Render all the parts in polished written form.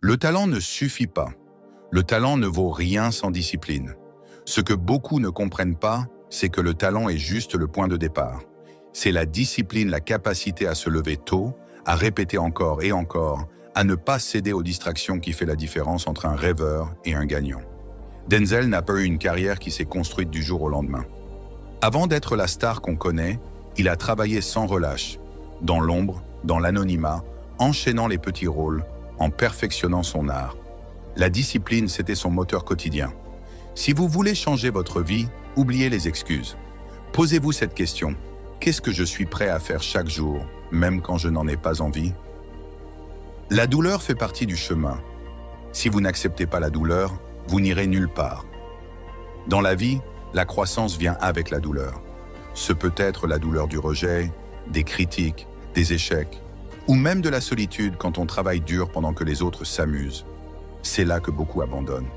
Le talent ne suffit pas. Le talent ne vaut rien sans discipline. Ce que beaucoup ne comprennent pas, c'est que le talent est juste le point de départ. C'est la discipline, la capacité à se lever tôt, à répéter encore et encore, à ne pas céder aux distractions qui fait la différence entre un rêveur et un gagnant. Denzel n'a pas eu une carrière qui s'est construite du jour au lendemain. Avant d'être la star qu'on connaît, il a travaillé sans relâche, dans l'ombre, dans l'anonymat, enchaînant les petits rôles, en perfectionnant son art. La discipline, c'était son moteur quotidien. Si vous voulez changer votre vie, oubliez les excuses. Posez-vous cette question. Qu'est-ce que je suis prêt à faire chaque jour, même quand je n'en ai pas envie? La douleur fait partie du chemin. Si vous n'acceptez pas la douleur, vous n'irez nulle part. Dans la vie, la croissance vient avec la douleur. Ce peut être la douleur du rejet, des critiques, des échecs, ou même de la solitude quand on travaille dur pendant que les autres s'amusent. C'est là que beaucoup abandonnent.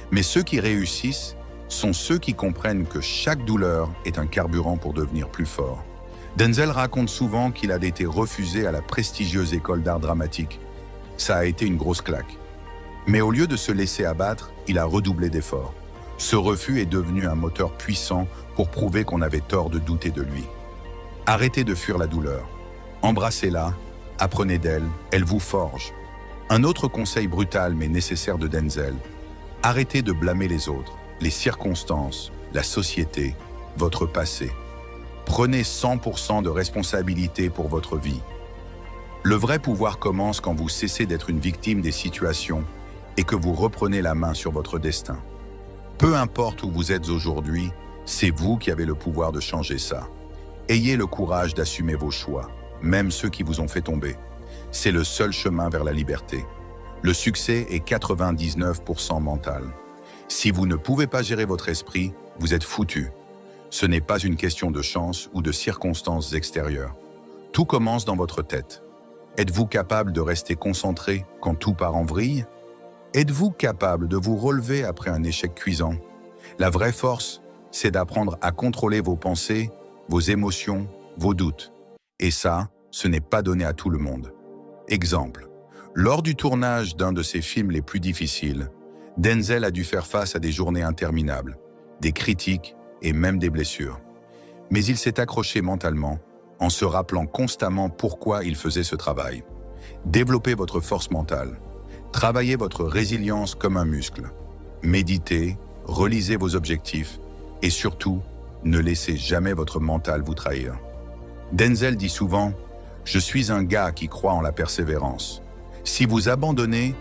Mais ceux qui réussissent sont ceux qui comprennent que chaque douleur est un carburant pour devenir plus fort. Denzel raconte souvent qu'il a été refusé à la prestigieuse école d'art dramatique. Ça a été une grosse claque. Mais au lieu de se laisser abattre, il a redoublé d'efforts. Ce refus est devenu un moteur puissant pour prouver qu'on avait tort de douter de lui. Arrêtez de fuir la douleur. Embrassez-la, apprenez d'elle, elle vous forge. Un autre conseil brutal mais nécessaire de Denzel, arrêtez de blâmer les autres, les circonstances, la société, votre passé. Prenez 100% de responsabilité pour votre vie. Le vrai pouvoir commence quand vous cessez d'être une victime des situations et que vous reprenez la main sur votre destin. Peu importe où vous êtes aujourd'hui, c'est vous qui avez le pouvoir de changer ça. Ayez le courage d'assumer vos choix, même ceux qui vous ont fait tomber. C'est le seul chemin vers la liberté. Le succès est 99% mental. Si vous ne pouvez pas gérer votre esprit, vous êtes foutu. Ce n'est pas une question de chance ou de circonstances extérieures. Tout commence dans votre tête. Êtes-vous capable de rester concentré quand tout part en vrille? Êtes-vous capable de vous relever après un échec cuisant? La vraie force, c'est d'apprendre à contrôler vos pensées, vos émotions, vos doutes. Et ça, ce n'est pas donné à tout le monde. Exemple, lors du tournage d'un de ses films les plus difficiles, Denzel a dû faire face à des journées interminables, des critiques et même des blessures. Mais il s'est accroché mentalement en se rappelant constamment pourquoi il faisait ce travail. Développez votre force mentale. Travaillez votre résilience comme un muscle. Méditez, relisez vos objectifs et surtout, ne laissez jamais votre mental vous trahir. Denzel dit souvent « Je suis un gars qui croit en la persévérance. Si vous abandonnez,